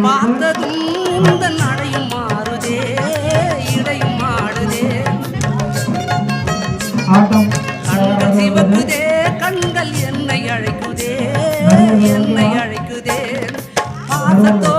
பார்த்ததும் இந்த நடையும் மாறுதே இடையும் மாடுதே கண்கள் சிவக்குதே கண்கள் என்னை அழைக்குதே பாசத்தோ